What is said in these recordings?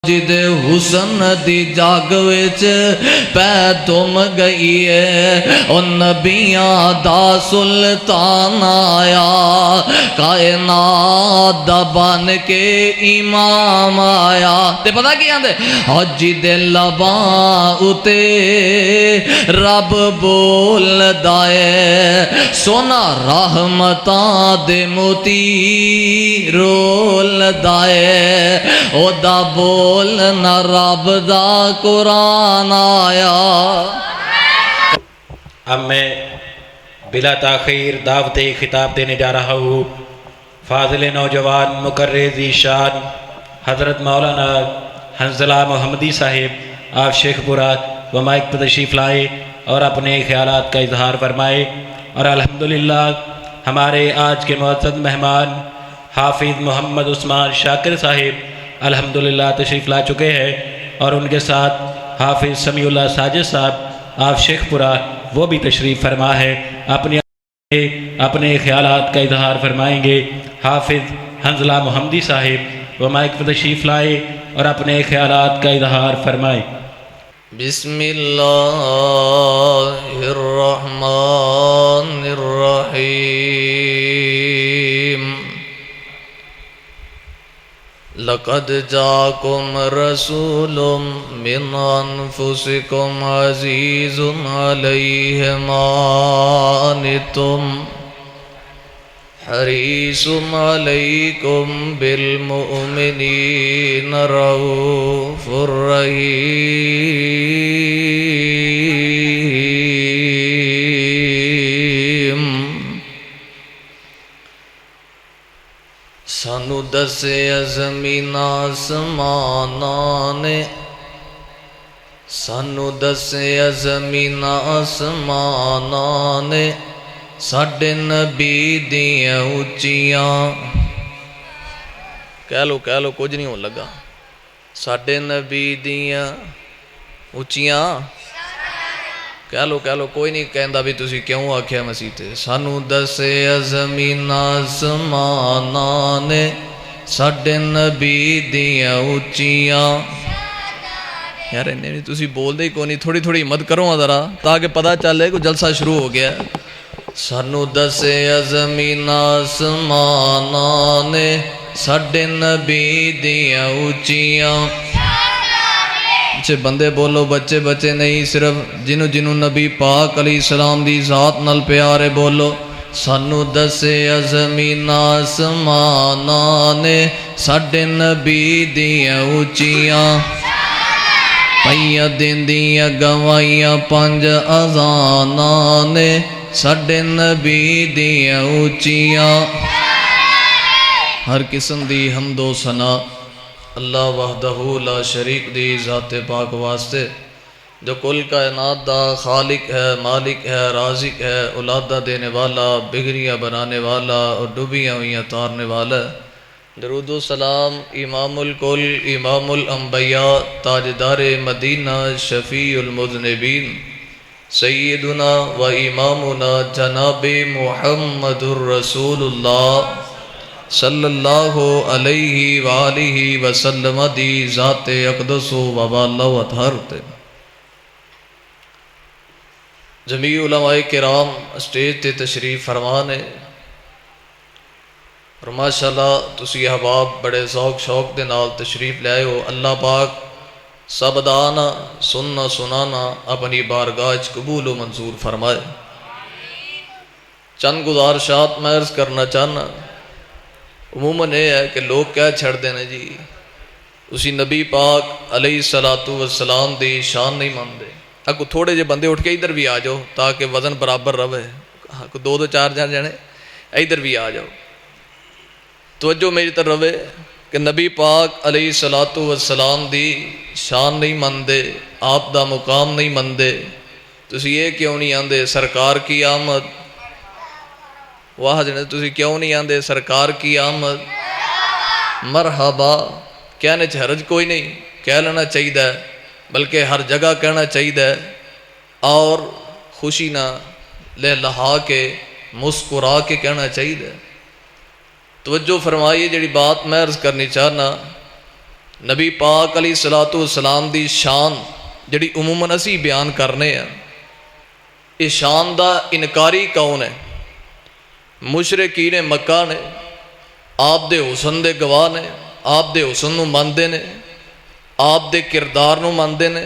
جد حسن دی جاگ وچ پہ تم گئی ہے او نبیاں دا سلطان آیا کائنات دا بن کے امام آیا تے پتہ کی آندے حج دے لباں اتے رب بول دائے سونا رحمتاں دے موتی رول دائے او دا بولنا رب دا قرآن آیا۔ اب میں بلا تاخیر دعوت خطاب دینے جا رہا ہوں فاضل نوجوان مقرر ذی شان حضرت مولانا حنظلہ محمدی صاحب آپ شیخ پورہ و مائک پر تشریف لائے اور اپنے خیالات کا اظہار فرمائے۔ اور الحمدللہ ہمارے آج کے معزز مہمان حافظ محمد عثمان شاکر صاحب الحمدللہ تشریف لا چکے ہیں اور ان کے ساتھ حافظ سمیع اللہ ساجد صاحب آپ شیخ پورہ وہ بھی تشریف فرما ہے، اپنے خیالات کا اظہار فرمائیں گے۔ حافظ حنظلہ محمدی صاحب وہ مائک پر تشریف لائے اور اپنے خیالات کا اظہار فرمائیں۔ بسم اللہ الرحمن الرحیم لقد جاءكم رسول من انفسكم عزيز عليه ما عنتم حريص عليكم بالمؤمنين رؤوف رحيم۔ سانو دسے زمین آسماناں نے سانو دسے زمین آسماناں نے ساڈے نبی دیاں اچیاں کہہ لو کچھ نہیں ہون لگا ساڈے نبی دیاں اچیاں کہہ لو کوئی نہیں کہندا بھی تسی کیوں آکھیا مسیح تے سانو دسے زمین آسماناں نے ساڈے نبی دیاں اچیاں۔ یار انہیں نہیں تسی بول دے کوئی نہیں تھوڑی ہمت کرو ذرا تاکہ پتہ چلے کوئی جلسہ شروع ہو گیا۔ سانو دسے زمین آسماناں نے ساڈے نبی دیاں اچیاں۔ بندے بولو بچے نہیں صرف جنوں نبی پاک علیہ السلام دی ذات نال پیارے بولو۔ سانو دسے زمین آسماناں نے ساڈے نبی دیاں اچیاں پئیاں دیندیاں گوائیاں پنج اذاناں نے ساڈے نبی دیاں اچیاں۔ ہر قسم دی حمد و ثنا اللہ وحدہ لا شریک دی ذات پاک واسطے جو کل کائنات دا خالق ہے، مالک ہے، رازق ہے، اولادہ دینے والا، بگڑیاں بنانے والا اور ڈوبیاں ہوئیاں تارنے والا۔ درود و سلام امام الکل امام الانبیاء تاجدار مدینہ شفیع المذنبین سیدنا و امامنا جناب محمد الرسول اللہ صلی اللہ علیہ وآلہ وسلم دی ذات اقدس و والا و اطہر تے جمیع علماء کرام اسٹیج تے تشریف فرمانے اور ماشاءاللہ تسی احباب بڑے ذوق شوق دے نال تشریف لے آئے ہو۔ اللہ پاک سب دانا سننا سنانا اپنی بارگاہ قبول و منظور فرمائے۔ چند گزارشات میں عرض کرنا چاہنا عموماً یہ ہے کہ لوگ کیا چھڑ دینے جی اسی نبی پاک علیہ السلام دی شان نہیں مانتے۔ اگو تھوڑے جے بندے اٹھ کے ادھر بھی آ جاؤ تاکہ وزن برابر رہے، دو چار جانے ادھر بھی آ جاؤ، توجہ میری طرف رہے کہ نبی پاک علیہ السلام دی شان نہیں مانتے، آپ دا مقام نہیں مانتے، تسی یہ کیوں نہیں آندے سرکار کی آمد؟ واہ جنے تسی کیوں نہیں آندے سرکار کی آمد؟ مرحبا کہنے حرج کوئی نہیں، کہہ لینا چاہیے بلکہ ہر جگہ کہنا چاہیے اور خوشی نہ لہلہا کے مسکرا کے کہنا چاہیے۔ توجہ فرمائیے جڑی بات میں عرض کرنی چاہنا نبی پاک علیہ الصلوۃ والسلام دی شان جڑی عموماً اسی بیان کرنے ہیں، اس شان دا انکاری کون ہے؟ مشرکین مکہ نے آپ دے حسن دے گواہ نے، آپ دے حسن نو ماندے نے، آپ دے کردار نو ماندے نے،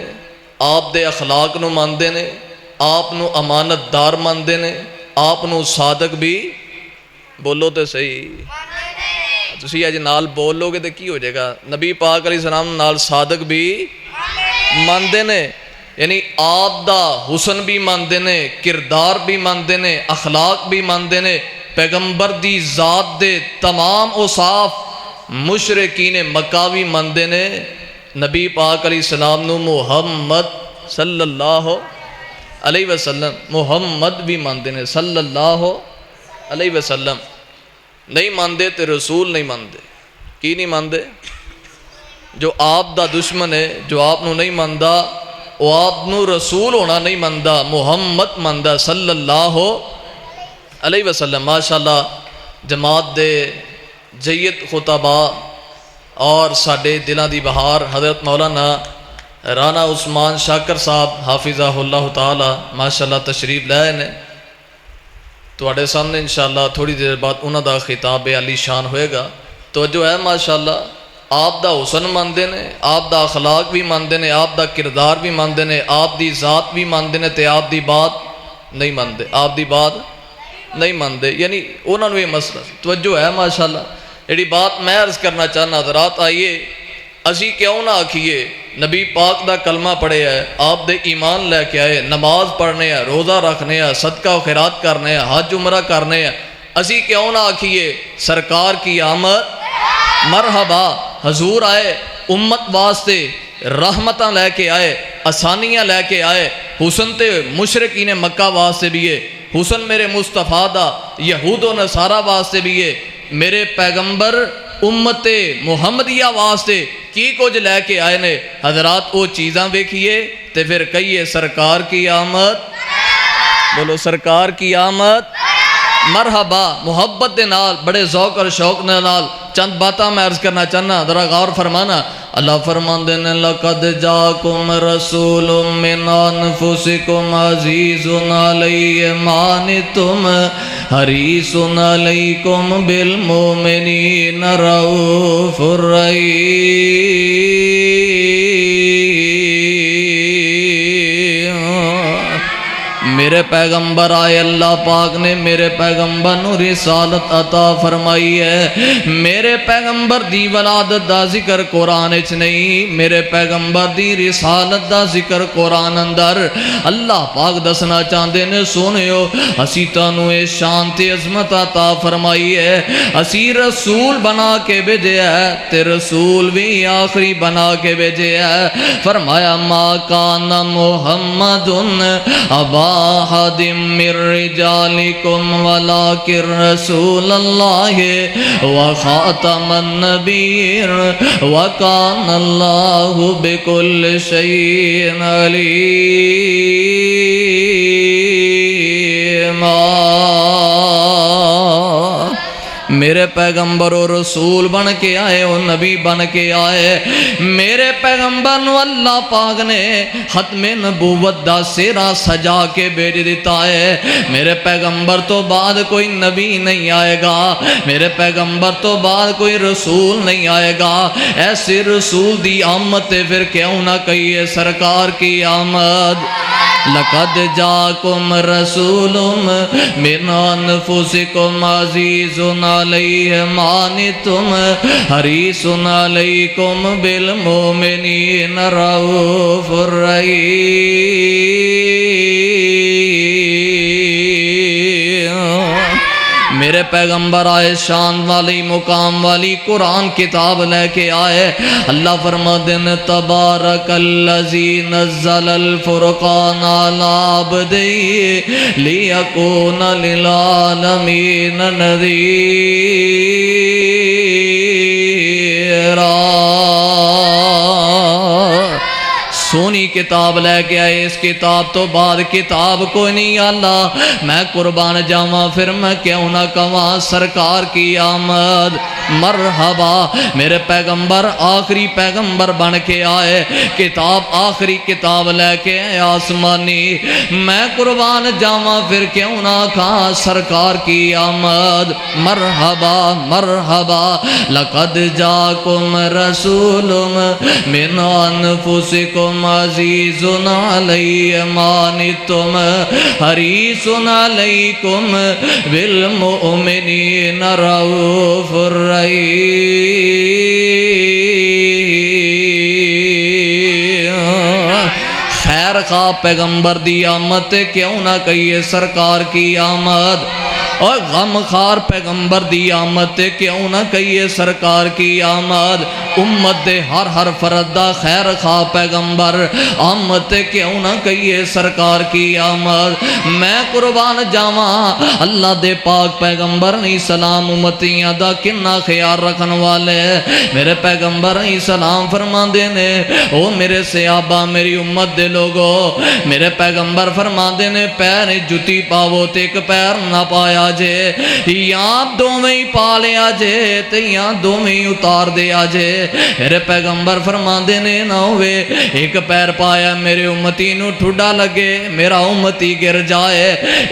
آپ دے اخلاق نو ماندے نے، آپ نو امانت دار ماندے نے، آپ نو صادق بھی، بولو تے صحیح، تسی اج نال بولو گے تے کی ہو جائے گا؟ نبی پاک علیہ السلام نال صادق بھی ماندے نے، یعنی آپ دا حسن بھی ماندے نے، کردار بھی ماندے نے، اخلاق بھی ماندے نے، پیغمبر دی ذات دے تمام اوصاف مشرکین مکہ بھی ماندے نے، نبی پاک علیہ السلام نو محمد صلی اللہ علیہ وسلم محمد بھی ماندے نے صلی اللہ علیہ وسلم، نہیں ماندے تے رسول نہیں ماندے۔ کی نہیں ماندے؟ جو آپ دا دشمن ہے، جو آپ نو نہیں ماندا، وہ آپ نو رسول ہونا نہیں ماندا، محمد ماندا صلی اللہ علیہ وسلم۔ ماشاءاللہ جماعت دے جید خطباء اور ساڈے دلاں دی بہار حضرت مولانا رانا عثمان شاکر صاحب حافظہ اللہ تعالی ماشاءاللہ تشریف لائے نے، تواڈے سامنے انشاءاللہ تھوڑی دیر بعد انہاں دا خطاب عالی شان ہوئے گا۔ توجہ ہے ماشاءاللہ، آپ دا حسن ماندے نے، آپ دا اخلاق بھی ماندے نے، آپ دا کردار بھی ماندے نے، آپ دی ذات بھی ماندے نے، تے آپ دی بات نہیں ماندے، آپ دی بات نہیں ماندے، یعنی انہاں نو یہ مسئلہ توجہ ہے ماشاءاللہ۔ ایڑی بات میں عرض کرنا چاہنا حضرات، آئیے اسی کیوں نہ آکھیے نبی پاک دا کلمہ پڑھے ہے، آپ دے ایمان لے کے آئے، نماز پڑھنے ہیں، روزہ رکھنے ہیں، صدقہ و خیرات کرنے ہیں، حج عمرہ کرنے ہیں، اسی کیوں نہ آکھیے سرکار کی آمد مرحبا، حضور آئے امت واسطے رحمتاں لے کے آئے، آسانیاں لے کے آئے، حسن تے مشرکین مکہ واسطے بھی ہے، حسن میرے مصطفیٰ دا یہود و نصارہ واسطے بھی ہے، میرے پیغمبر امت محمدیہ واسطے کی کچھ لے کے آئے نے۔ حضرات وہ چیزاں دیکھیے تے پھر کہیے سرکار کی آمد، بولو سرکار کی آمد مرحبا، محبت دے نال، بڑے ذوق اور شوق دے نال چند باتاں میں عرض کرنا چاہنا، ذرا غور فرمانا۔ اللہ فرماندے نے لقد جاکم رسول من انفسکم عزیز علیہ ما عنتم حریص علیکم بالمؤمنین رؤوف رحیم۔ میرے پیغمبر آئے، اللہ پاک نے میرے پیغمبر نو رسالت عطا فرمائی ہے، میرے پیغمبر دی ولادت دا ذکر قرآن اچ نہیں، میرے پیغمبر دی رسالت دا ذکر قرآن اندر اللہ پاک دسنا چاہتے نے، سنیو اسی تانوں اے شان تے عظمت عطا فرمائی ہے، اسی رسول بنا کے بھیجے ہے تے رسول بھی آخری بنا کے بھیجے ہے۔ فرمایا ما کان محمد ابا احد من رجالکم ولکن رسول اللہ وخاتم النبیین وکان اللہ بکل شیء علیم۔ میرے پیغمبر و رسول بن کے آئے، وہ نبی بن کے آئے، میرے پیغمبر نو اللہ پاک نے ختم نبوت دا سیرا سجا کے بھیج دیتا ہے۔ میرے پیغمبر تو بعد کوئی نبی نہیں آئے گا، میرے پیغمبر تو بعد کوئی رسول نہیں آئے گا، ایسے رسول دی آمد پھر کیوں نہ کہیے سرکار کی آمد۔ لقد جاکم رسول من انفسکم عزیز علیہ ما عنتم حریص علیکم بالمؤمنین رؤوف رحیم۔ میرے پیغمبر آئے شان والی مقام والی قرآن کتاب لے کے آئے، اللہ فرماتے ہیں تبارک الذی نزل الفرقان علی عبدہ لیکون للعالمین نذیرا۔ سونی کتاب لے کے آئے، اس کتاب تو بعد کتاب کوئی نہیں اللہ، میں قربان جاواں پھر میں کیوں نہ کہواں سرکار کی آمد مرحبا۔ میرے پیغمبر آخری پیغمبر بن کے آئے، کتاب آخری کتاب لے کے آئے آسمانی، میں قربان جاواں پھر کیوں نہ کہاں سرکار کی آمد مرحبا مرحبا۔ لقد جاکم رسول من انفسکم عزیز علی ما عنتم حریص علیکم بالمؤمنین رؤوف الرحیم۔ خیر خواہ پیغمبر دی آمد کیوں نہ کہیے سرکار کی آمد، اور غم خار پیغمبر دی آمد کیوں نہ کہیے سرکار کی آمد۔ امت دے ہر فرد دا خیر خواہ پیغمبر آمد کیوں نہ کہیے سرکار کی آمد۔ میں قربان جاواں اللہ دے پاک پیغمبر نہیں سلام امتیاں دا کنا خیال رکھن والے، میرے پیغمبر نہیں سلام فرما دینے او میرے صحابہ میری امت دے لوگو، میرے پیغمبر فرما دینے پیر جتی پاو تے ایک پیر نہ پایا جے، یا دوویں ہی پا لیا جے تے یا دوویں ہی اتار دیا جے۔ میرے پیغمبر فرما دینے نہ ہوئے ایک پیر پایا میرے امتی نو ٹھڈا لگے میرا امتی گر جائے،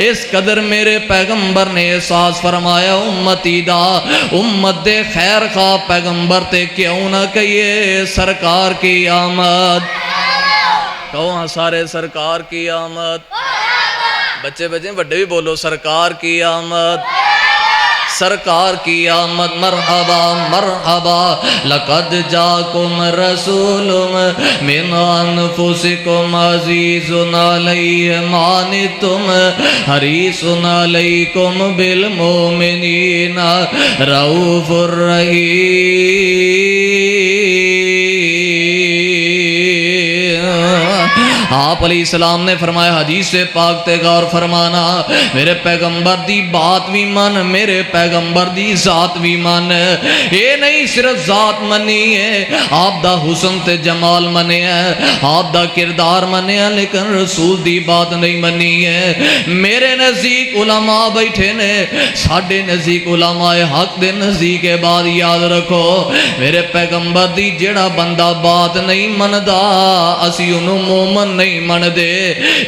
اس قدر میرے پیغمبر نے احساس فرمایا امتی دا، امت دے خیر خواہ پیغمبر تے کیوں نہ کہیے سرکار کی آمد۔ کہو ہاں سارے سرکار کی آمد، بچے بچے بڑے بھی بولو سرکار کی آمد، سرکار کی آمد مرحبا مرحبا۔ لقد جاکم رسول من انفسکم عزیز علی ما عنتم حریص علیکم بالمؤمنین رؤوف الرحیم۔ آپ علیہ السلام نے فرمایا حدیث پاک تے غور فرمانا، میرے پیغمبر دی بات بھی من، میرے پیغمبر دی ذات بھی من، یہ نہیں صرف ذات منی ہے، آپ دا حسن تے جمال منی ہے، آپ دا کردار منی ہے، لیکن رسول دی بات نہیں منی ہے۔ میرے نزدیک علماء بیٹھے نے، ساڑھے نزدیک علماء حق دے نزدیک کے بعد یاد رکھو میرے پیغمبر دی جڑا بندہ بات نہیں مندہ اسی انہوں مومن نہیں من دے،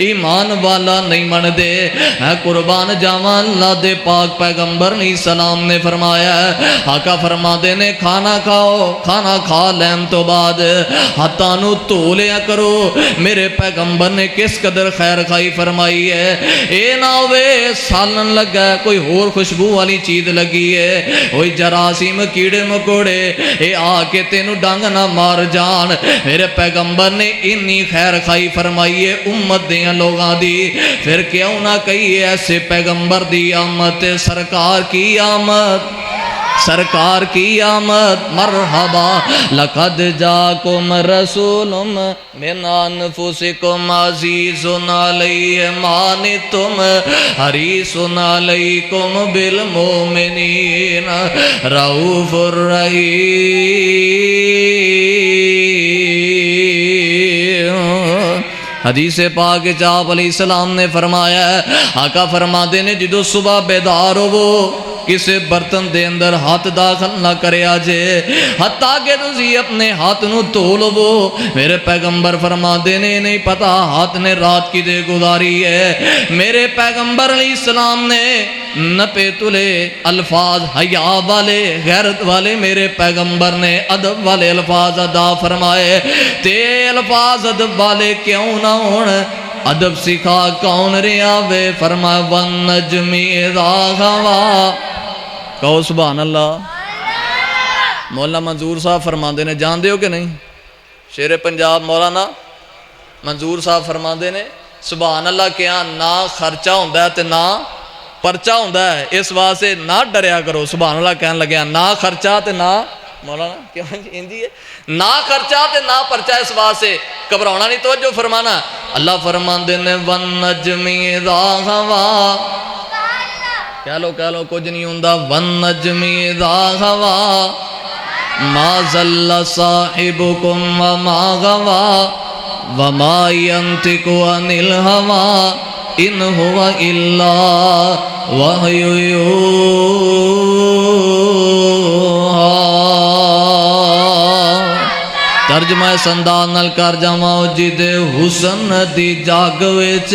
ایمان والا نہیں من دے۔ اے قربان جاواں اللہ دے پاک پیغمبر نے سلام نے فرمایا ہے، آقا فرما دے نے کھانا کھاؤ، کھانا کھا لین تو بعد ہاتھاں نو دھو لیا کرو۔ میرے پیغمبر نے کس قدر خیر خائی فرمائی ہے، اے نہ ہوئے سالن لگا ہے کوئی اور خوشبو والی چیز لگی ہے، کوئی جراثیم کیڑے مکوڑے اے آ کے تینوں ڈانگ نہ مار جان۔ میرے پیغمبر نے انی خیر خائی فرمائی ہے امت دیاں لوگاں دی، پھر کیوں نہ کہیے ایسے پیغمبر دی آمد سرکار کی آمد، سرکار کی آمد مرحبا۔ لقد جاکم رسول من انفسکم عزیز علی ما عنتم حریص علیکم بالمؤمنین رؤوف الرحیم۔ حدیث پاک آپ علیہ السلام نے فرمایا ہے، آقا فرما دے نے جدو صبح بیدار ہو کسے برتن دے اندر ہاتھ داخل نہ کرے آجے حتیٰ کہ تسی اپنے ہاتھ نو دھو وہ۔ میرے پیغمبر فرما دے نے نہیں پتا ہاتھ نے رات کی دے گزاری ہے۔ میرے پیغمبر علیہ السلام نے نپے تلے الفاظ حیا والے غیرت والے میرے پیغمبر نے ادب والے الفاظ ادا فرمائے، تے الفاظ ادب والے کیوں نہ ہون، ادب سکھا کون ریا وے، فرمایا والنجم اذا غوا۔ کہو سبحان اللہ۔ مولانا منظور صاحب فرما دے نے، جان دے ہو کہ نہیں، شیر پنجاب مولانا منظور صاحب فرما دے نے سبحان اللہ کیا نہ خرچہ ہوندہ ہے تے نہ پرچہ ہوندہ ہے، اس واسطے نہ ڈریا کرو۔ سبحان اللہ کہنے لگیا نہ خرچہ تے نہ مولانا کیا ہندی ہے، نہ خرچہ تے نہ پرچہ، اس واسطے گھبرانا نہیں، توجہ فرمانا۔ اللہ فرمان دے نے والنجم اذا غوا، کہہ لو کچھ نہیں ہوندہ، والنجم اذا غوا ما ضل صاحبکم وما غوا وما ينطق عن الهوى إن هو إلا وحي يوحى۔ ترجمہ اس انداز نال کر جاواں، جدے حسن دی جاگ وچ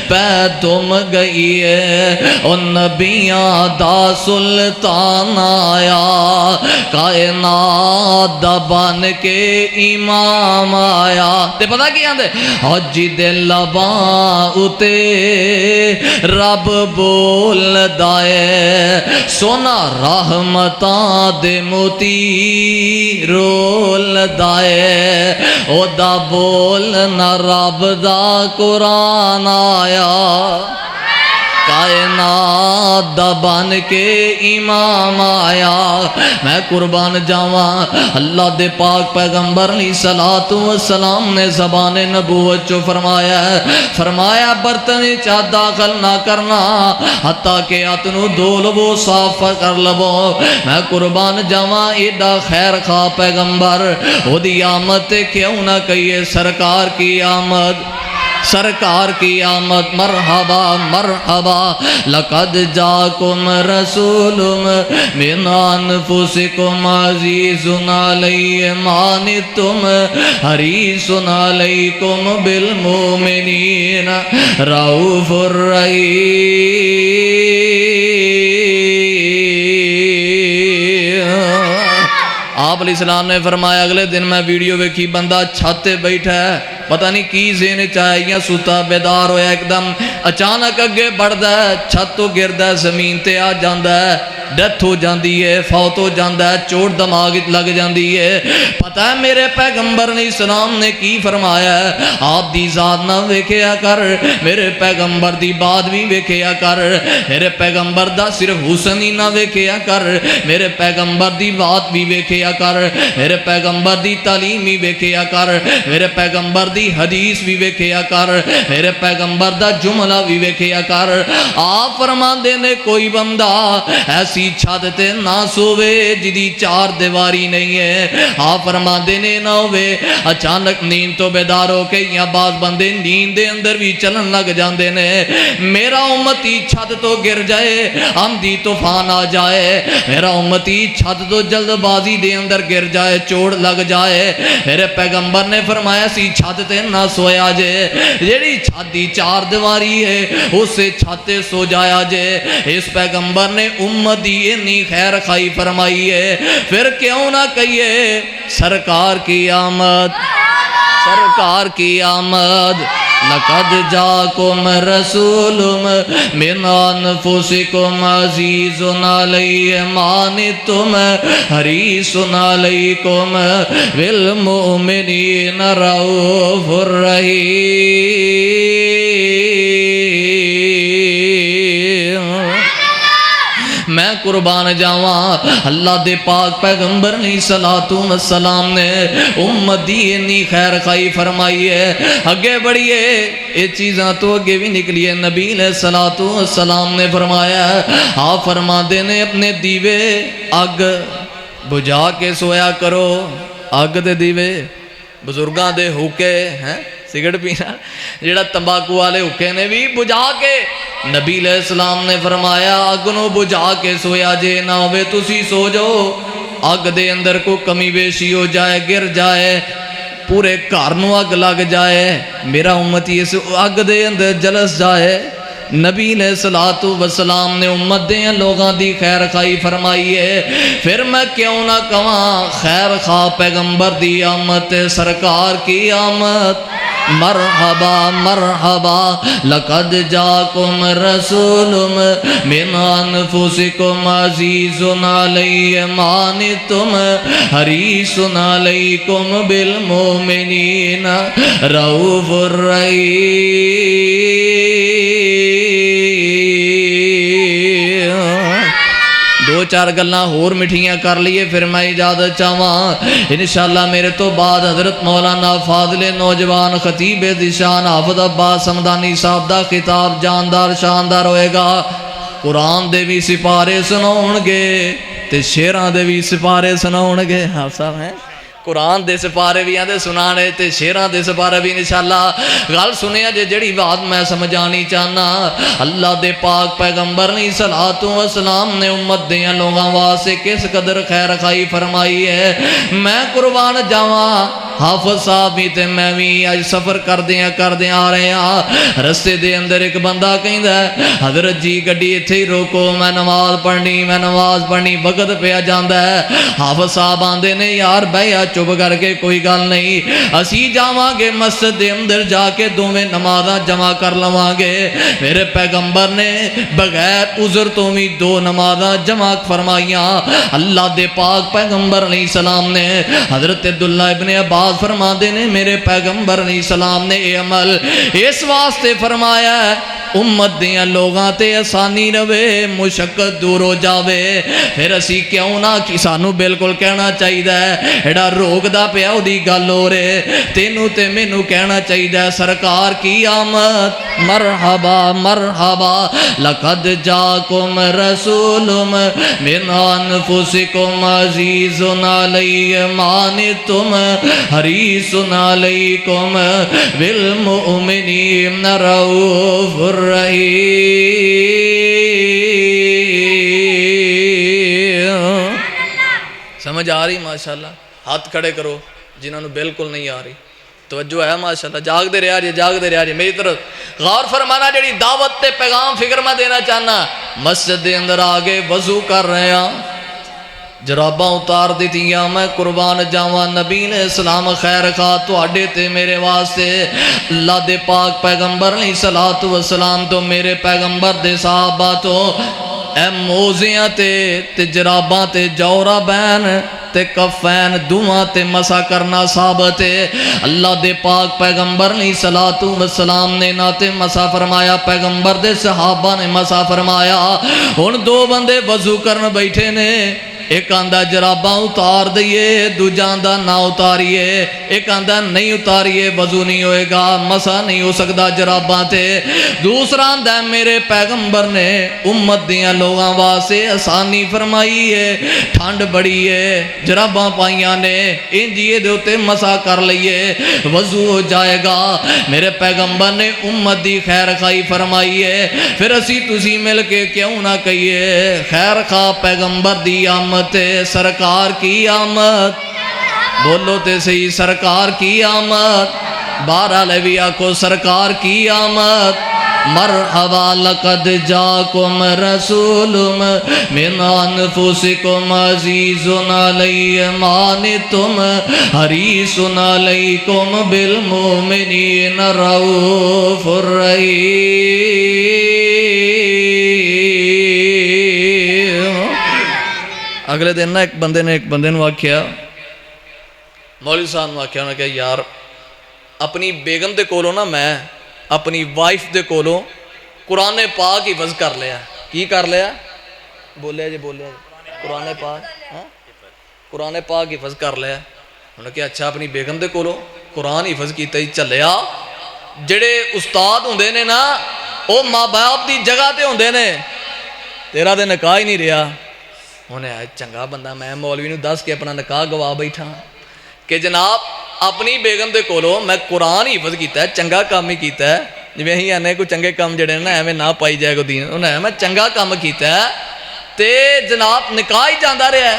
پے دم گئی ہے، او نبیاں دا سلطان آیا، کائنات دا بن کے امام آیا۔ تے پتہ کی آندے، او جدے لباں اتے رب بولدا ہے، سونا رحمتاں دے موتی رولدا ہے، او دا بولنا رب دا قرآن آیا، کائنات دا بن کے امام آیا۔ میں قربان جاواں، اللہ دے پاک پیغمبر علیہ الصلوۃ والسلام نے زبان نبوت چو فرمایا ہے، فرمایا برتن چا داخل نہ کرنا حتیٰ کہ اتنو دھو لو صاف کر لو۔ میں قربان جاواں، ایڈا خیر خواہ پیغمبر، او دی آمد تے کیوں نہ کہیے سرکار کی آمد، سرکار کی آمد، مرحبا مرحبا، لقد جاکم رسول من انفسکم عزیز علیہ ما عنتم حریص علیکم بالمؤمنین رؤوف رحیم۔ آپ علیہ السلام نے فرمایا، اگلے دن میں ویڈیو ویکھی، بندہ چھاتے بیٹھا ہے، پتہ نہیں کی ذہن چاہے، یا ستا بیدار ہویا، ایک دم اچانک اگے بڑھدا ہے، چھت تو گردا ہے، زمین تے آ جاندا ہے، ڈیتھ ہو جاندی ہے، فوت ہو جاندا ہے، چوٹ دماغ لگ جاندی ہے۔ پتہ ہے میرے پیغمبر علیہ السلام نے کی فرمایا ہے، آپ دی ذات نہ ویکھیا کر، میرے پیغمبر دی بات بھی ویکھیا کر، میرے پیغمبر دا صرف حسن ہی نہ ویکھیا کر، میرے پیغمبر دی بات بھی ویکھیا کر، میرے پیغمبر دی تعلیم بھی ویکھیا کر، میرے پیغمبر دی حدیث بھی ویکھیا کر، میرے پیغمبر دا جملہ بھی ویکھیا کر۔ آپ فرماندے نے کوئی بندہ ایسی چھت تے نہ سوے جدی چار دیواری نہیں ہے، آپ فرماندے نے نہ ہوئے اچانک نیند تو بیدار ہو کے، یا بعض بندے نیند دے اندر بھی چلن لگ جاندے نے، میرا امتی چھت تو گر جائے، آندھی طوفان آ جائے، میرا امتی چھت تو جلد بازی دے اندر گر جائے، چوٹ لگ جائے، میرے پیغمبر نے فرمایا سی چھت تے نہ سویا جے، جیڑی چھت دی چار دیواری ہے اس سے چھتے سو جایا جے۔ اس پیغمبر نے امت دی اتنی خیر خائی فرمائی ہے، پھر کیوں نہ کہیے سرکار کی آمد، سرکار کی آمد۔ لقد جاکم رسول من انفسکم عزیز علیہ ما عنتم حریص علیکم بالمؤمنین رؤوف رحیم۔ میں قربان جاواں، اللہ دے پاک پیغمبر علیہ السلام نے امت دی اتنی خیر خائی فرمائی ہے۔ اگے بڑھئے، یہ چیزاں تو اگے بھی نکلی ہے، نبی علیہ السلام نے فرمایا، آپ فرماندے نے اپنے دیوے اگ بجھا کے سویا کرو، اگ دے دیوے بزرگاں دے ہوکے ہیں سگرٹ پینا، جڑا تمباکو والے ہوکے نے بھی بجھا کے، نبی علیہ السلام نے فرمایا اگ نو بجھا کے سویا جے، نہ ہوئے تسی سو جاؤ اگ دے اندر کو کمی بیشی ہو جائے، گر جائے، پورے گھر نو اگ لگ جائے، میرا امتی اس اگ دے اندر جلس جائے۔ نبی علیہ السلام نے امت دے لوگاں دی خیر خائی فرمائی ہے، پھر میں کیوں نہ کہاں خیر خواہ پیغمبر دی آمد، سرکار کی آمد، مرحبا مرحبا۔ لقد جاکم رسول من انفسکم عزیز علیہ ما عنتم حریص علیکم بالمؤمنین رؤوف رحیم۔ دو چار گلاں ہور مٹھیاں کر لیے، پھر میں اجازت چاہواں انشاءاللہ میرے تو بعد حضرت مولانا فاضل نوجوان خطیب ذیشان حافظ عباس سمدانی صاحب دا خطاب جاندار شاندار ہوئے گا۔ قرآن دے بھی سپارے سناؤں گے تے شیراں دے بھی سپارے سناؤں گے۔ آپ صاحب ہیں قرآن دے سپارے بھی آتے سنانے تے شیراں دے سپارے بھی انشاءاللہ گل سنیا جڑی بات میں سمجھانی چاہنا اللہ دے پاک پیغمبر نے صلوات و سلام نے امت دیاں لوگاں واسطے کس قدر خیر خائی فرمائی ہے میں قربان جاواں حافظ صاحب بھی تے میں بھی اج سفر کردیاں آ رہے ہیں رستے دے اندر ایک بندہ کہندا ہے حضرت جی گڈی ایتھے ہی روکو میں نماز پڑھنی وقت پیا جاندا ہے حافظ صاحب آندے نے یار بھیا چپ کر کے کوئی گل نہیں اسی جاواں گے مسجد دے اندر جا کے دوویں نمازاں جمع کر لواں گے میرے پیغمبر نے بغیر عذر تو بھی 2 نمازاں جمع فرمائیاں اللہ دے پاک پیغمبر علیہ السلام نے حضرت عبداللہ ابن عباس فرماندے نے میرے پیغمبر علیہ السلام نے یہ عمل اس واسطے فرمایا ہے امت دیاں لوگاں تے آسانی رہے مشقت دور ہو جاوے پھر اسی کیوں نہ کہ سانو بالکل کہنا چاہیے ایڈا روک دا پیا دی گل ہو رہے تینوں تے مینوں کہنا چاہیے سرکار کی آمد مرحبا مرحبا لقد جاکم رسول من انفسکم عزیز علی ما عنتم حریص علیکم بالمؤمنین رؤوف الرحیم سمجھ آ رہی ماشاءاللہ ہاتھ کھڑے کرو جنہوں نے بالکل نہیں آ رہی توجہ ہے ماشاءاللہ جاگ دے رہا جی میری طرف غور فرمانا جڑی دعوت تے پیغام فکر میں دینا چاہنا مسجد دے اندر آگے وضو کر رہے ہیں جراباں اتار دیتیاں میں قربان جاواں نبی نے اسلام خیر خواہ تواڈے تے میرے واسطے اللہ دے پاک پیغمبر علیہ الصلوۃ والسلام تو میرے پیغمبر دے صحابہ تو اے موزیاں تے جراباں تے جورابین تے کفین دعاں تے مسا کرنا ثابت ہے اللہ دے پاک پیغمبر علیہ الصلوۃ والسلام نے نہ تے مسا فرمایا پیغمبر دے صحابہ نے مسا فرمایا ہن 2 بندے وضو کرن بیٹھے نے ایک آندہ جراباں اتار دئیے دوجا آندہ نہ اتاریے ایک آندہ نہیں اتاریے وضو نہیں ہوئے گا مسا نہیں ہو سکتا جراباں تے دوسرا آندہ میرے پیغمبر نے امت دیاں لوگاں واسے آسانی فرمائی ہے ٹھنڈ بڑی ہے جراباں پائیاں نے انجیے دے ہوتے مسا کر لئیے وضو ہو جائے گا میرے پیغمبر نے امت دی خیر خواہی فرمائی ہے پھر اسی تسی مل کے کیوں نہ کہیے خیر خواہ پیغمبر دی آمد سرکار کی آمد بولو تے صحیح سرکار کی آمد بہرحال بھی آکھو سرکار کی آمد مرحبا لقد جاکم رسول من انفسکم عزیز علی ما عنتم حریص علیکم بالمؤمنین رؤوف الرحیم اگلے دن نا ایک بندے نے آکھیا مولوی صاحب نے آکھیا انہوں نے کہا یار اپنی بیگم دے کولوں نا میں اپنی وائف دے کولوں قرآن پاک حفظ کر لیا کی کر لیا بولیا جی قرآن پاک حفظ کر لیا انہوں نے کہا اچھا اپنی بیگم دے کولوں قرآن حفظ کیتا ہی چلیا جڑے استاد ہوندے نے نا وہ ماں باپ دی جگہ تے ہوندے نے تیرا تے نکاح ہی نہیں رہا انہیں چنگا بندہ میں مولوی نو دس کے اپنا نکاح گوا بیٹھا کہ جناب اپنی بیگم دے کولوں میں قرآن ہی حفظ کیتا ہے چنگا کام ہی کیتا ہے جی ہی آنے کوئی چنگے کام جڑے نا ایویں نہ پائی جائے کو دین انہیں میں چنگا کام کیتا ہے تے جناب نکاح ہی جاندہ رہا ہے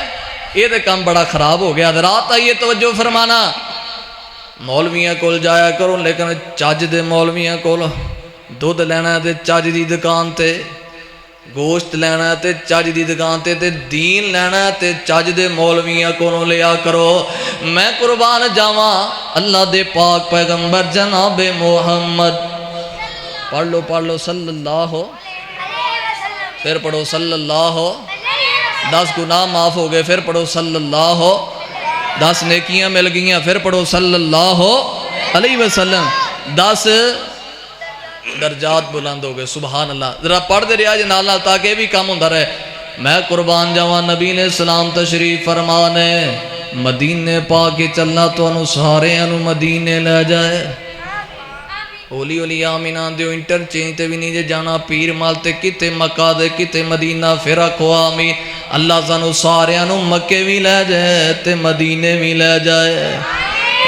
یہ تے کام بڑا خراب ہو گیا رات آئیے توجہ فرمانا مولویاں کول جایا کرو لیکن چاج دے مولویاں کول دودھ لینا تے چاج دی دکان تے گوشت لینا تے چاج دی دکان تے دین لینا تے چاج دے مولویاں کونوں لیا کرو میں قربان جاواں اللہ دے پاک پیغمبر جناب محمد پڑھ لو صلی اللہ پھر پڑھو صلی اللہ 10 گناہ معاف ہو گئے پھر پڑھو صلی اللہ 10 نیکیاں مل گئیاں پھر پڑھو صلی اللہ علیہ وسلم 10 درجات بلند ہو گئے سبحان اللہ ذرا پڑھ دے رہا جنال تاکہ بھی کام ہوندہ رہے میں قربان جاواں نبی نے سلام تشریف فرمانے مدینے پا کے چلنا تو انو سارے انو مدینے لے جائے ہولی ہولی آمین آن دیو انٹرچینج تے بھی نہیں جے جانا پیر مال تے کتے مکہ دے کتے مدینہ پھر آکھو آمین اللہ سانو ساریانو مکے بھی لے جائے تے مدینے بھی لے جائے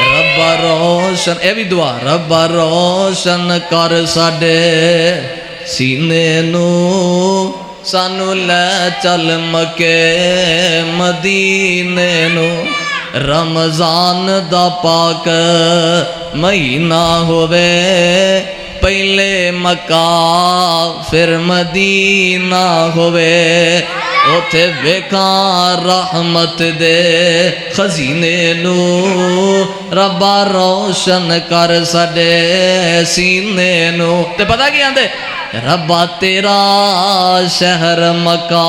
ربا روشن اے بھی دعا ربا روشن کر ساڈے سینے نو سانو لے چل مکے مدینے نو رمضان دا پاک مہینہ ہوئے پہلے مکہ پھر مدینہ ہوئے اوتھے ویکھاں رحمت دے خزینے نو ربا روشن کر ساڈے سینے نو تے پتہ کی آندے ربا تیرا شہر مکہ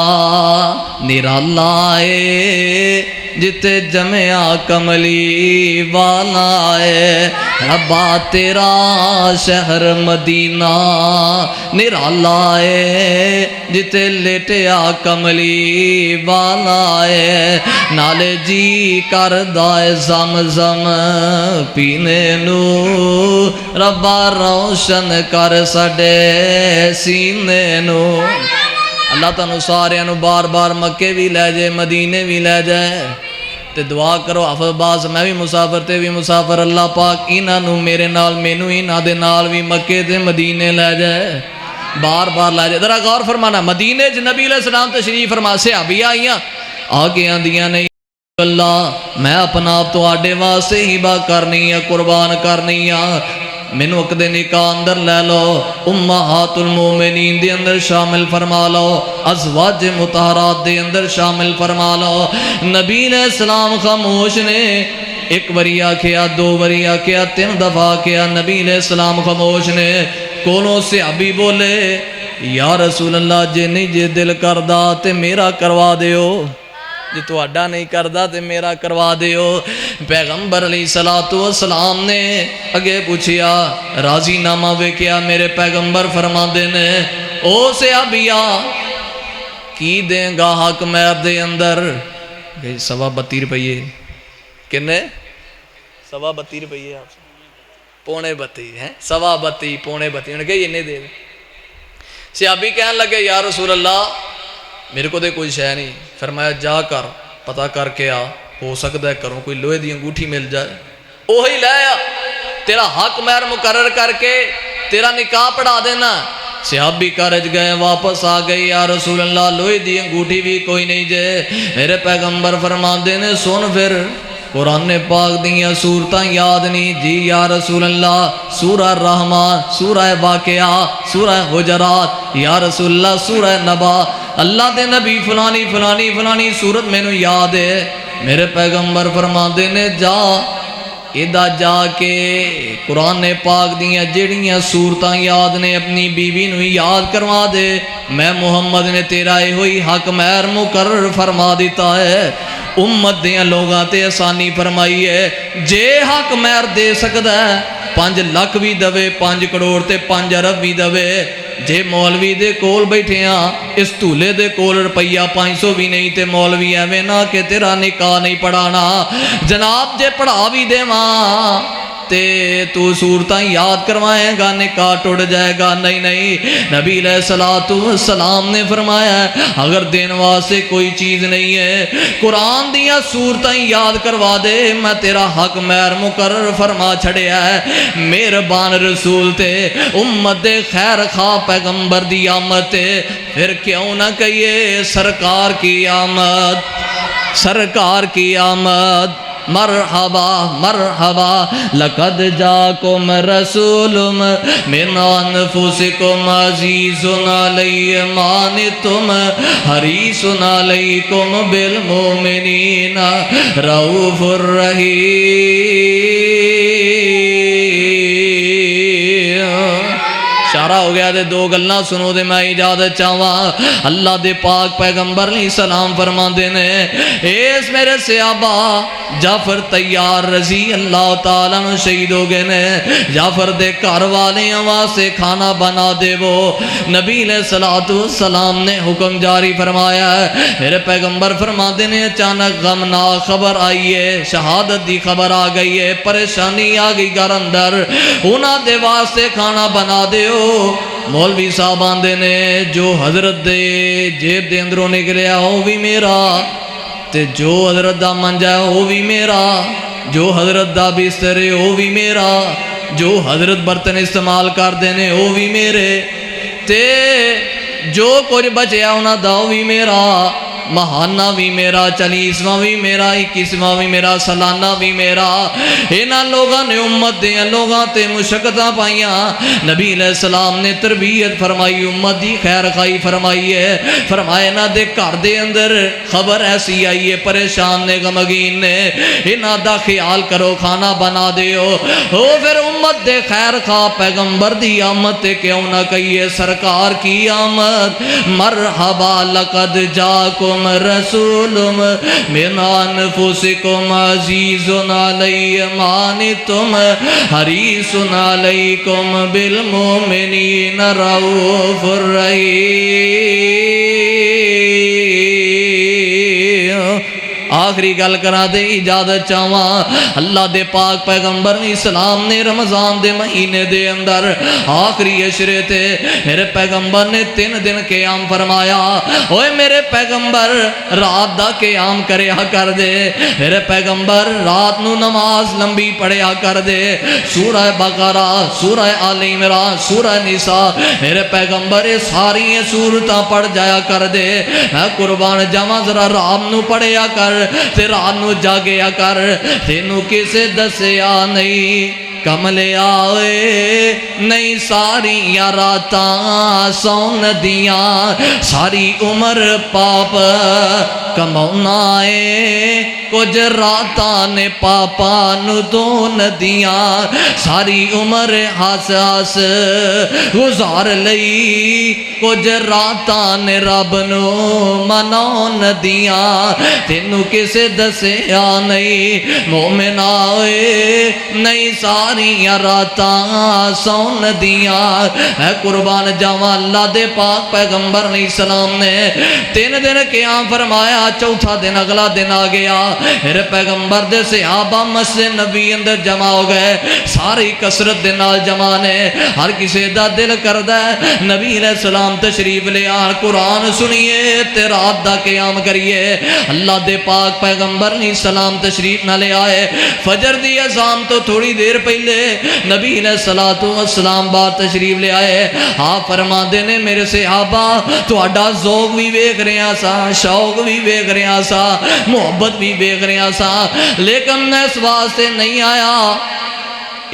نرالا ہے جتے جمعہ کملی والا ہے ربا تیرا شہر مدینہ نرالا ہے جتے لیٹیا کملی والا ہے نالے جی کردائے زمزم پینے نو ربا روشن کر ساڈے سینے نو اللہ تعالیٰ سارے انو بار بار مکے بھی لے جائے مدینے بھی لے جائے تے دعا کرو حافظ باز میں بھی مسافر تے بھی مسافر اللہ پاک انہوں میرے نال مینو انہوں دے نال بھی مکے تے مدینے لے جائے بار بار لے جائے ذرا غور فرمانا مدینے نبی علیہ السلام تشریف فرما صحابی آئیاں آگے آندیاں نہیں اللہ میں اپنا آپ تو آڈے واسے ہی با کرنی ہے قربان کرنی ہے مینو اک دے نکاح اندر لے لو امہات المومنین دے اندر شامل فرما لو ازواج مطہرات دے اندر شامل فرما لو نبی علیہ السلام خاموش نے ایک وری آکھیا دو وری آکھیا تین دفعہ آکھیا نبی علیہ السلام خاموش نے کونوں سے ابھی بولے یا رسول اللہ جے نہیں جے دل کردہ تے میرا کروا دیو جی تو اڈا نہیں کردہ تے میرا کروا دیو پیغمبر علیہ السلام نے اگے پوچھیا راضی نامہ وے کیا میرے پیغمبر فرما دینے او سے ابیا کی دیں گا حق مہر دے اندر 32 روپیے کنے 32 روپیے آپ پونے 32 ہیں 32 پونے 32 انہوں نے کہا یہ نہیں دے صحابی کہنے لگے یا رسول اللہ میرے کو دے کوئی شے نہیں فرمایا جا کر پتہ کر کے آ ہو سکتا ہے کروں کوئی لوہے دی انگوٹھی مل جائے اوہی لے آ تیرا حق مہر مقرر کر کے تیرا نکاح پڑھا دینا صحابی کارج گئے واپس آ گئی یا رسول اللہ لوہے دی انگوٹھی بھی کوئی نہیں جے میرے پیغمبر فرما دینے سن پھر قرآن پاک دیاں سورتاں یاد نہیں جی یا رسول اللہ سورہ رحمان سورہ واقعہ سورہ حجرات یا رسول اللہ سورہ نبا اللہ دے نبی فلانی فلانی فلانی سورت میں نو یاد ہے میرے پیغمبر فرما دینے جا ادا جا کے قرآن پاک دیاں جڑیاں سورتاں یاد نے اپنی بیوی نو یاد کروا دے میں محمد نے تیرا اے ہوئی حق مہر مقرر فرما دیتا ہے امت دیاں لوگاں تے آسانی فرمائی ہے جے حق مہر دے سکتا ہے 5 لاکھ بھی دوے 5 کروڑ تے 5 ارب بھی دوے جے مولوی دے کول بیٹھے ہاں اس تولے دے کول روپیہ 500 بھی نہیں تے مولوی ایویں نہ کہ تیرا نکاح نہیں پڑھانا جناب جے پڑھا بھی دے ماں تے تو صورتاں یاد کروائے گا نکاح ٹوٹ جائے گا نہیں نہیں نبی علیہ السلام نے فرمایا اگر دین واسطے کوئی چیز نہیں ہے قرآن دیاں صورتاں یاد کروا دے میں تیرا حق مہر مقرر فرما چھڑیا ہے مہربان رسول تے امت دے خیر خواہ پیغمبر دی آمد تے پھر کیوں نہ کہیے سرکار کی آمد سرکار کی آمد مرحبا مرحبا لقد جاکم رسول من انفسکم عزیز علی ما عنتم حریص علیکم بالمؤمنین رؤوف الرحیم اشارہ ہو گیا دے 2 گلاں سنو دے میں اجازت چاہواں اللہ دے پاک پیغمبر علیہ السلام فرما دینے ایس میرے صحابہ جعفر تیار رضی اللہ تعالیٰ عنہ شہید ہو گئے نے جعفر دے گھر والے واسطے کھانا بنا دے وہ نبی علیہ السلام نے حکم جاری فرمایا ہے میرے پیغمبر فرما دے نے اچانک غمناک خبر آئی ہے شہادت دی خبر آ گئی ہے پریشانی آ گئی گھر اندر انہاں دے واسطے کھانا بنا دیو مولوی صاحب آندے نے جو حضرت دے جیب دے اندروں نکلیا وہ بھی میرا تے جو حضرت دا منجا ہے وہ بھی میرا جو حضرت دا بستر ہے وہ بھی میرا جو حضرت برتن استعمال کر دینے وہ بھی میرے تے جو کچھ بچیا انہاں دا وہ بھی میرا مہانہ بھی میرا 40واں بھی میرا 21واں بھی میرا سالانہ بھی میرا انہاں لوگاں نے امت دے لوگاں تے مشقتاں پائیاں نبی علیہ السلام نے تربیت فرمائی امت دی خیر خائی فرمائی ہے فرمایا انہاں دے گھر دے اندر خبر ایسی آئی ہے پریشان نے غمگین نے انہاں دا خیال کرو کھانا بنا دیو او پھر امت دے خیر خواہ پیغمبر دی آمد تے کیوں نہ کہیے سرکار کی آمد مرحبا لقد جاکم رسول من انفسکم عزیز علی ما عنتم حریص علیکم بالمؤمنین رؤوف الرحیم آخری گل کرا دے اجازت چاہواں اللہ دے پاک پیغمبر اسلام نے رمضان دے مہینے دے اندر آخری عشرے تے میرے پیغمبر نے 3 دن قیام فرمایا اوے میرے پیغمبر رات دا قیام کریا کر دے میرے پیغمبر رات نو نماز لمبی پڑھیا کر دے سورہ بقرہ سورہ آل عمران سورہ نساء میرے پیغمبر ساری سورتاں پڑھ جایا کر دے میں قربان جاواں ذرا رات نو پڑھیا کر تیرا نو جاگیا کر تینو کسے دسیا نہیں کملے آئے نہیں ساری یا راتاں سون دیاں ساری عمر پاپ کمونا ہے کچھ راتاں نے پاپا نو دون دیاں ساری عمر ہاس ہاس گزار لئی کچھ راتاں نے رب نو منون دیاں تینو کسے دسیا نہیں مومن آئے نہیں ساری راتاں سون دیاں اے قربان جاواں اللہ دے پاک پیغمبر علیہ السلام نے 3 دن قیام فرمایا چوتھا دن اگلا دن آ گیا میرے پیغمبر دے صحابہ مسجد نبی اندر جمع ہو گئے ساری کثرت دے نال جمع نے ہر کسی دا دل کردا ہے نبی علیہ السلام تشریف لے آن قرآن سنیے تے رات دا قیام کریے اللہ دے پاک پیغمبر علیہ السلام تشریف نہ لے آئے فجر دی اذان تو تھوڑی دیر پہلے نبی علیہ السلام بعد تشریف لے آئے آپ فرما دینے میرے صحابہ تہاڈا ذوق بھی ویکھ رہا سا شوق بھی ویکھ رہا سا محبت بھی ویکھ رہا سا لیکن میں اس واسطے نہیں آیا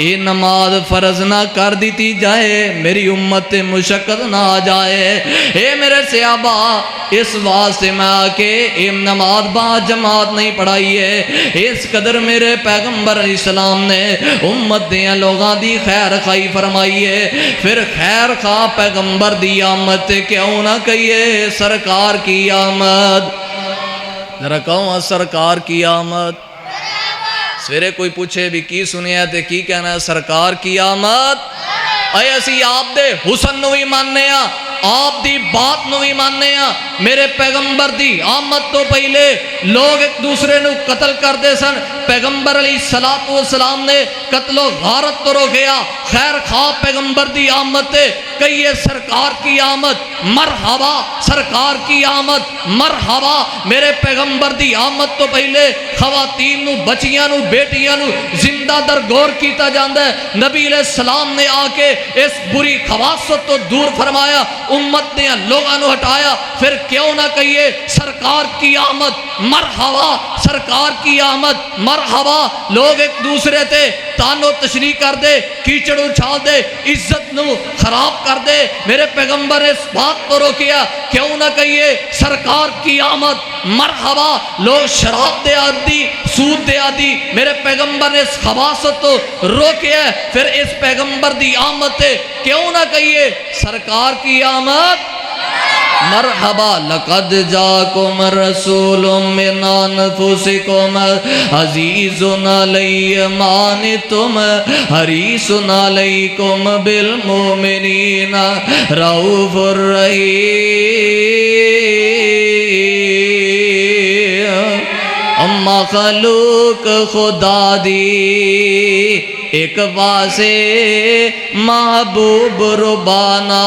اے نماز فرض نہ کر دیتی جائے میری امت مشقت نہ آ جائے اے میرے صحابہ اس واسطے میں آکے اے نماز با جماعت نہیں پڑھائی ہے اس قدر میرے پیغمبر علیہ السلام نے امت دیا لوگاں دی خیر خواہی فرمائی ہے پھر خیر خواہ پیغمبر دی آمد کیوں نہ کہیے سرکار کی آمد ذرا کہوں سرکار کی آمد سویرے کوئی پوچھے بھی کی سنیا ہے تے کی کہنا ہے سرکار کی آمد اے اسی آپ دے حسن نو بھی ماننے ہاں آپ دی بات نو بھی ماننے ہاں میرے پیغمبر دی آمد تو پہلے لوگ ایک دوسرے نو قتل کر دے سن پیغمبر علیہ السلام نے قتل و غارت تو روکیا خیر خواہ پیغمبر دی آمد تے کہیے سرکار کی آمد مرحبا سرکار کی آمد مرحبا میرے پیغمبر دی آمد تو پہلے خواتین نو بچیاں نو بیٹیاں نو زندہ در گور کیتا جاندہ ہے نبی علیہ السلام نے آکے اس بری خواصت تو دور فرمایا امت نے لوگاں نو ہٹایا پھر کیوں نہ کہیے سرکار کی آمد مرحبا سرکار کی آمد مرحبا لوگ ایک دوسرے تے تانو تشریح کر دے کیچڑ اچھال دے عزت نو خراب کر دے میرے پیغمبر نے اس بات کو روکیا کیوں نہ کہیے سرکار کی آمد مرحبا لوگ شراب دے آدی سود دے آدی میرے پیغمبر نے اس خواصت کو روکیا پھر اس پیغمبر دی آمد تے کیوں نہ کہیے سرکار کی آمد مرحبا لقد جاکم رسول من انفسکم عزیز علی ما عنتم حریص علیکم بالمؤمنین رؤوف الرحیم مخلوق خدا دی ایک واسے محبوب ربانا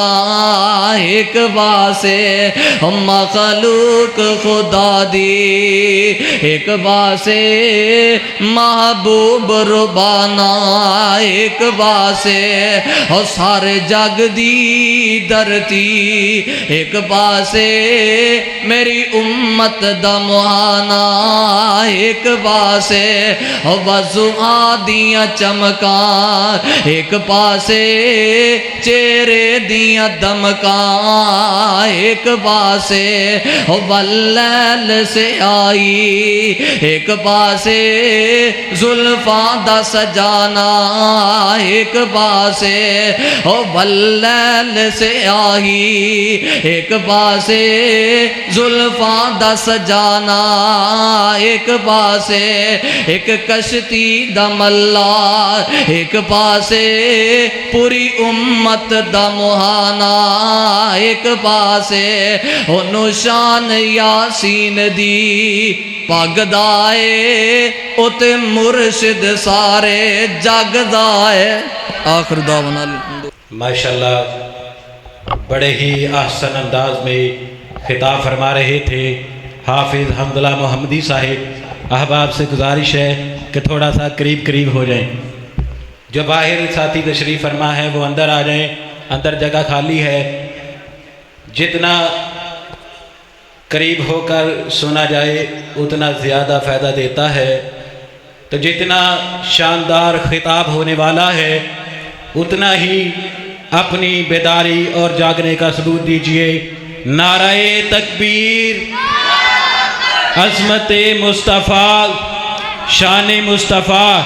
ایک واسے مخلوق خدا دی ایک واسے محبوب ربانا ایک واسے اور سارے جگ دی درتی ایک واسے میری امت دا مہانا ایک واسے اور وضوعا دیاں چمکاں ایک پاسے چہرے دیاں دمکاں ایک پاسے واللیل سے آئی ایک پاسے زلفاں دا سجانا ایک پاسے واللیل سے آئی ایک پاسے زلفاں دا سجانا ایک پاسے ایک کشتی دا ملا ایک پاسے پوری امت دا مہانا ایک پاسے نشان یاسین دی پگ دائے اتے مرشد سارے جگ دائے آخر دعوانا ماشاءاللہ بڑے ہی احسن انداز میں خطاب فرما رہے تھے حافظ حمداللہ محمدی صاحب۔ احباب سے گزارش ہے کہ تھوڑا سا قریب قریب ہو جائیں، جو باہر ساتھی تشریف فرما ہے وہ اندر آ جائیں، اندر جگہ خالی ہے۔ جتنا قریب ہو کر سنا جائے اتنا زیادہ فائدہ دیتا ہے، تو جتنا شاندار خطاب ہونے والا ہے اتنا ہی اپنی بیداری اور جاگنے کا ثبوت دیجئے۔ نعرہ تکبیر، عظمت مصطفیٰ، شان مصطفیٰ۔